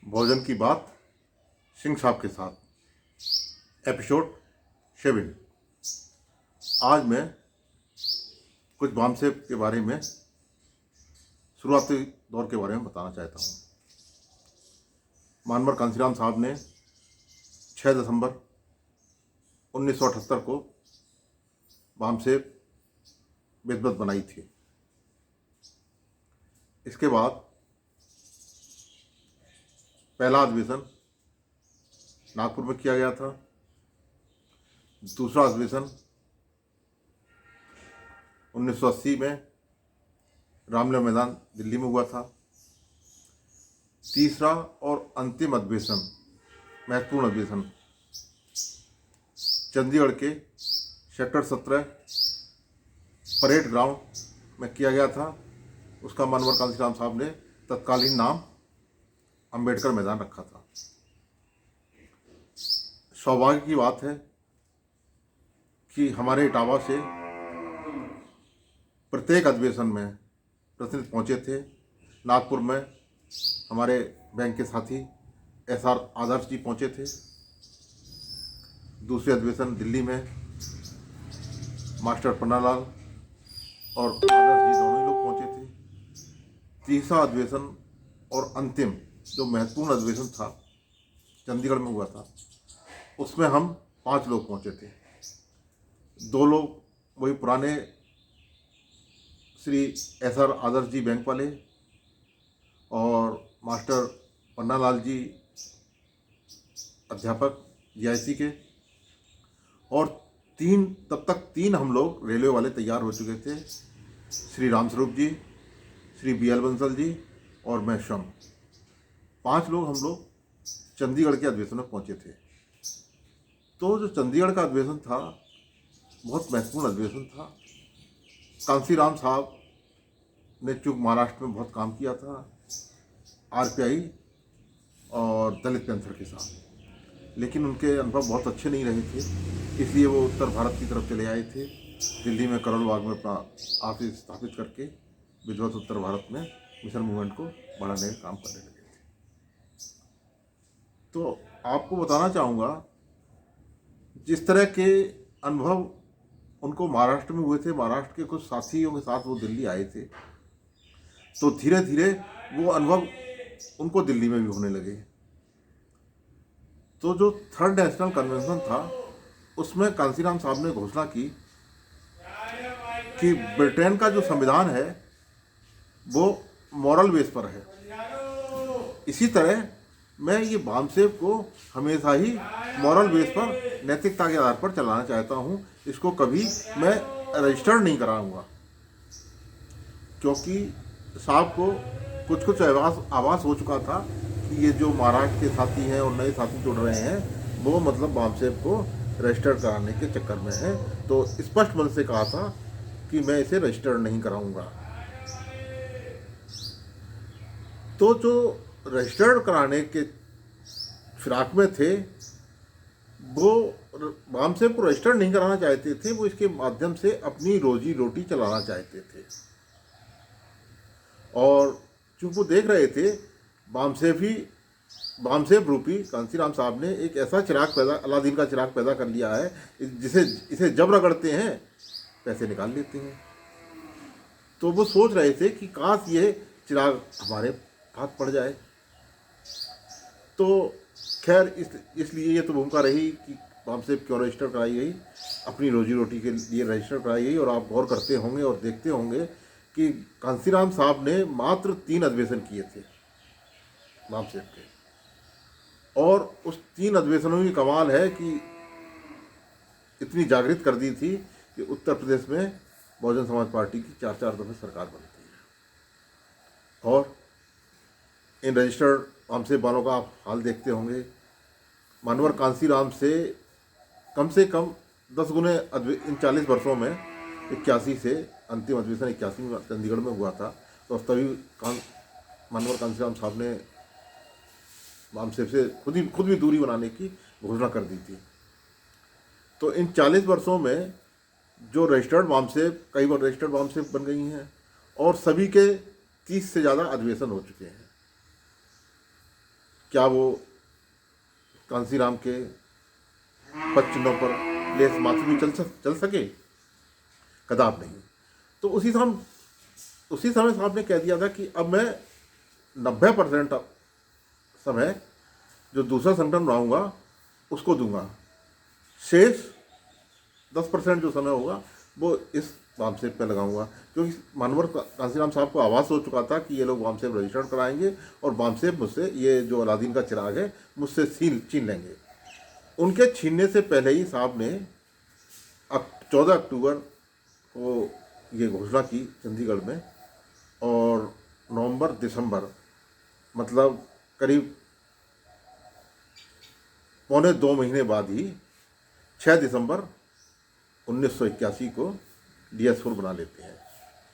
भोजन की बात सिंह साहब के साथ एपिसोड 7। आज मैं कुछ बामसेब के बारे में शुरुआती दौर के बारे में बताना चाहता हूँ। मानवर कांसीराम साहब ने 6 दिसंबर 1978 को बामसेब बिस्बत बनाई थी। इसके बाद पहला अधिवेशन नागपुर में किया गया था। दूसरा अधिवेशन 1980 में रामलीला मैदान दिल्ली में हुआ था। तीसरा और अंतिम अधिवेशन, महत्वपूर्ण अधिवेशन, चंडीगढ़ के सेक्टर 17 परेड ग्राउंड में किया गया था। उसका मानवर कांसीराम साहब ने तत्कालीन नाम अंबेडकर मैदान रखा था। सौभाग्य की बात है कि हमारे इटावा से प्रत्येक अधिवेशन में प्रतिनिधि पहुंचे थे। नागपुर में हमारे बैंक के साथी SR आदर्श जी पहुंचे थे। दूसरे अधिवेशन दिल्ली में मास्टर पन्नालाल और आदर्श जी दोनों ही लोग पहुंचे थे। तीसरा अधिवेशन और अंतिम जो महत्वपूर्ण अधिवेशन था चंडीगढ़ में हुआ था, उसमें हम 5 लोग पहुंचे थे। 2 लोग वही पुराने श्री SR आदर्श जी बैंक वाले और मास्टर पन्नालाल जी अध्यापक GIC के, और तब तक 3 हम लोग रेलवे वाले तैयार हो चुके थे। श्री रामस्वरूप जी, श्री BL बंसल जी और मैं स्वयं, 5 लोग हम लोग चंडीगढ़ के अधिवेशन में पहुंचे थे। तो जो चंडीगढ़ का अधिवेशन था बहुत महत्वपूर्ण अधिवेशन था। कांसीराम साहब ने चूँक महाराष्ट्र में बहुत काम किया था RPI और दलित पैंथर के साथ, लेकिन उनके अनुभव बहुत अच्छे नहीं रहे थे, इसलिए वो उत्तर भारत की तरफ चले आए थे। दिल्ली में करोल बाग में अपना ऑफिस स्थापित करके विद्वत उत्तर भारत में मिशन मूवमेंट को बढ़ाने का काम करने लगे थे। तो आपको बताना चाहूँगा, जिस तरह के अनुभव उनको महाराष्ट्र में हुए थे, महाराष्ट्र के कुछ साथियों के साथ वो दिल्ली आए थे, तो धीरे धीरे वो अनुभव उनको दिल्ली में भी होने लगे। तो जो 3rd नेशनल कन्वेंशन था उसमें कांसीराम साहब ने घोषणा की कि ब्रिटेन का जो संविधान है वो मॉरल बेस पर है। इसी तरह मैं ये बामसेब को हमेशा ही मॉरल बेस पर, नैतिकता के आधार पर चलाना चाहता हूँ। इसको कभी मैं रजिस्टर्ड नहीं कराऊंगा, क्योंकि साहब को कुछ आभास हो चुका था कि ये जो महाराष्ट्र के साथी हैं और नए साथी जुड़ रहे हैं वो मतलब बामसेब को रजिस्टर्ड कराने के चक्कर में है। तो स्पष्ट मन से कहा था कि मैं इसे रजिस्टर्ड नहीं कराऊंगा। तो जो रजिस्टर्ड कराने के फिराक में थे वो बामसेब को रजिस्टर्ड नहीं कराना चाहते थे। वो इसके माध्यम से अपनी रोजी रोटी चलाना चाहते थे, और चूँकि वो देख रहे थे बामसेब रूपी कांसीराम साहब ने एक ऐसा चिराग पैदा, अलादीन का चिराग पैदा कर लिया है इसे जब रगड़ते हैं पैसे निकाल लेते हैं। तो वो सोच रहे थे कि काश ये चिराग हमारे हाथ पड़ जाए। तो खैर इसलिए ये तो भूमिका रही कि बामसेब क्यों रजिस्टर कराई गई, अपनी रोजी रोटी के लिए रजिस्टर कराई गई। और आप गौर करते होंगे और देखते होंगे कि कांसीराम साहब ने मात्र 3 अधिवेशन किए थे बामसेब के, और उस 3 अधिवेशनों की कमाल है कि इतनी जागृत कर दी थी कि उत्तर प्रदेश में बहुजन समाज पार्टी की 4-4 दफे सरकार बनती है। और इन रजिस्टर्ड बामसेब वालों का आप हाल देखते होंगे। मानवर कांसीराम से कम 10 गुने इन 40 वर्षों में 81 से अंतिम अधिवेशन 81 में चंडीगढ़ में हुआ था। तो तभी मानवर कांसीराम साहब ने बामसेब से खुद भी दूरी बनाने की घोषणा कर दी थी। तो इन 40 वर्षों में जो रजिस्टर्ड बामसेब, कई बार रजिस्टर्ड बामसेब बन गई हैं, और सभी के 30 से ज़्यादा अधिवेशन हो चुके हैं। क्या वो कांसीराम के पद चिन्हों पर लेस मात्र भी चल सके? कदाप नहीं। तो उसी समय साहब ने कह दिया था कि अब मैं 90% समय जो दूसरा संगठन बनाऊंगा उसको दूंगा, शेष 10% जो समय होगा वो इस वामसेब पे लगाऊंगा। क्योंकि मानवर कांसीराम साहब को आवाज़ हो चुका था कि ये लोग वामसेब रजिस्टर्ड कराएंगे और वामसेब मुझसे, ये जो अलादीन का चिराग है, मुझसे छीन लेंगे। उनके छीनने से पहले ही साहब ने 14 अक्टूबर को ये घोषणा की चंडीगढ़ में, और नवंबर दिसंबर मतलब करीब 1.25 महीने बाद ही 6 दिसंबर 1981 को DS4 बना लेते हैं।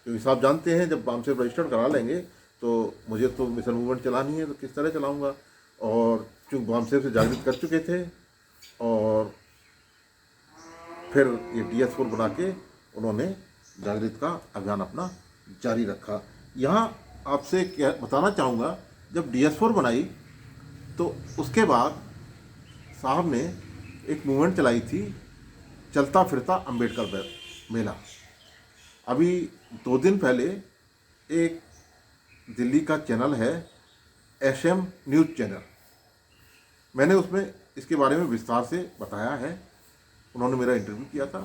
क्योंकि साहब जानते हैं जब वामसेब रजिस्टर्ड करा लेंगे तो मुझे तो मिशन मूवमेंट चलानी है, तो किस तरह चलाऊंगा। और चूँकि वामसेब से जागृत कर चुके थे और फिर ये DS4 बना के उन्होंने जागृत का अभियान अपना जारी रखा। यहाँ आपसे क्या बताना चाहूँगा, जब DS4 बनाई तो उसके बाद साहब ने एक मूवमेंट चलाई थी, चलता फिरता अंबेडकर मेला। अभी 2 दिन पहले एक दिल्ली का चैनल है SM न्यूज़ चैनल, मैंने उसमें इसके बारे में विस्तार से बताया है, उन्होंने मेरा इंटरव्यू किया था।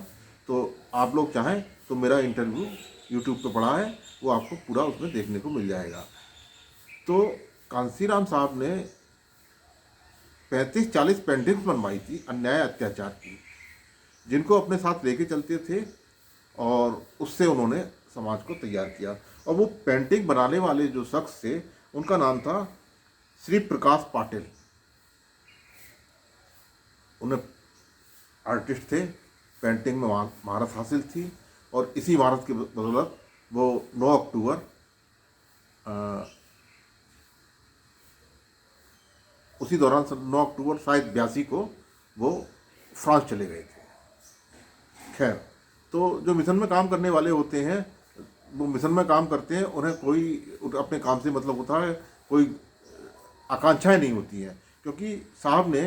तो आप लोग चाहें तो मेरा इंटरव्यू यूट्यूब पे पड़ा है, वो आपको पूरा उसमें देखने को मिल जाएगा। तो कांसीराम साहब ने 35-40 पेंटिंग्स बनवाई थी अन्याय अत्याचार की, जिनको अपने साथ लेके चलते थे और उससे उन्होंने समाज को तैयार किया। और वो पेंटिंग बनाने वाले जो शख्स थे उनका नाम था श्री प्रकाश पाटिल। उन्हें आर्टिस्ट थे, पेंटिंग में महारत हासिल थी, और इसी महारत की बदौलत वो 9 अक्टूबर उसी दौरान 9 अक्टूबर शायद 82 को वो फ्रांस चले गए थे। खैर, तो जो मिशन में काम करने वाले होते हैं वो मिशन में काम करते हैं, उन्हें कोई अपने काम से मतलब होता है, कोई आकांक्षाएं नहीं होती हैं। क्योंकि साहब ने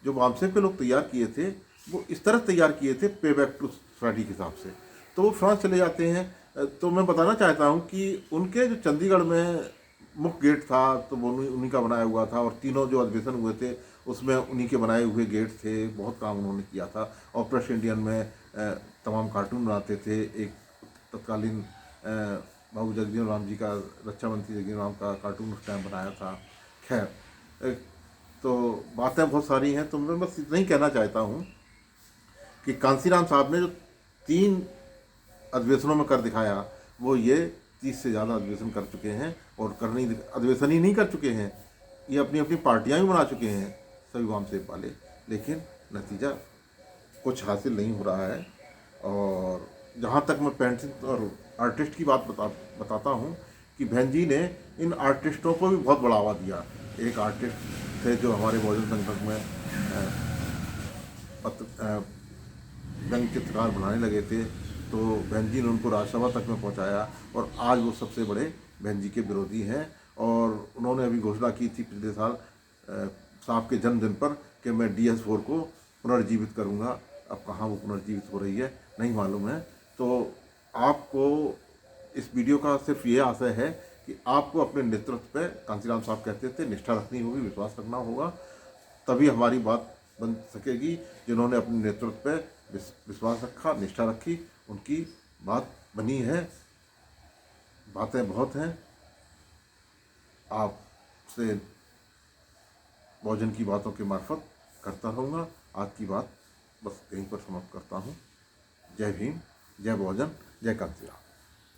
जो वामसेब के लोग तैयार किए थे वो इस तरह तैयार किए थे पे बैक टू सोसाइटी के हिसाब से, तो वो फ्रांस चले जाते हैं। तो मैं बताना चाहता हूँ कि उनके जो चंडीगढ़ में मुख्य गेट था तो वो उन्हीं का बनाया हुआ था, और तीनों जो अधिवेशन हुए थे उसमें उन्हीं के बनाए हुए गेट थे। बहुत काम उन्होंने किया था। ऑपरेशन इंडियन में तमाम कार्टून बनाते थे। एक तत्कालीन बाबू जगजीवन राम जी का, रक्षा मंत्री जगजीवन राम का कार्टून उस टाइम बनाया था। खैर, तो बातें बहुत सारी हैं, तो मैं बस इतना ही कहना चाहता हूँ कि कांसीराम साहब ने जो 3 अधिवेशनों में कर दिखाया, वो ये 30 से ज़्यादा अधिवेशन कर चुके हैं। और अधिवेशन ही नहीं कर चुके हैं, ये अपनी अपनी पार्टियां भी बना चुके हैं सभी वामसेब वाले, लेकिन नतीजा कुछ हासिल नहीं हो रहा है। और जहाँ तक मैं पेंटिंग और आर्टिस्ट की बात बताता हूँ कि बहन जी ने इन आर्टिस्टों को भी बहुत बढ़ावा दिया। एक आर्टिस्ट थे जो हमारे बहुजन संगठन में व्यंग चित्रकार बनाने लगे थे, तो बहन जी ने उनको राज्यसभा तक में पहुंचाया, और आज वो सबसे बड़े बहन जी के विरोधी हैं। और उन्होंने अभी घोषणा की थी पिछले साल साहब के जन्मदिन पर कि मैं DS4 को पुनर्जीवित करूंगा। अब कहाँ वो पुनर्जीवित हो रही है नहीं मालूम है। तो आपको इस वीडियो का सिर्फ ये आशय है कि आपको अपने नेतृत्व पे, कांसीराम साहब कहते थे, निष्ठा रखनी होगी, विश्वास रखना होगा, तभी हमारी बात बन सकेगी। जिन्होंने अपने नेतृत्व पे विश्वास रखा, निष्ठा रखी, उनकी बात बनी है। बातें बहुत हैं, आपसे बहुजन की बातों के मार्फत करता रहूँगा। आज की बात बस यहीं पर समाप्त करता हूँ। जय भीम, जय बहुजन, जय कांसीराम।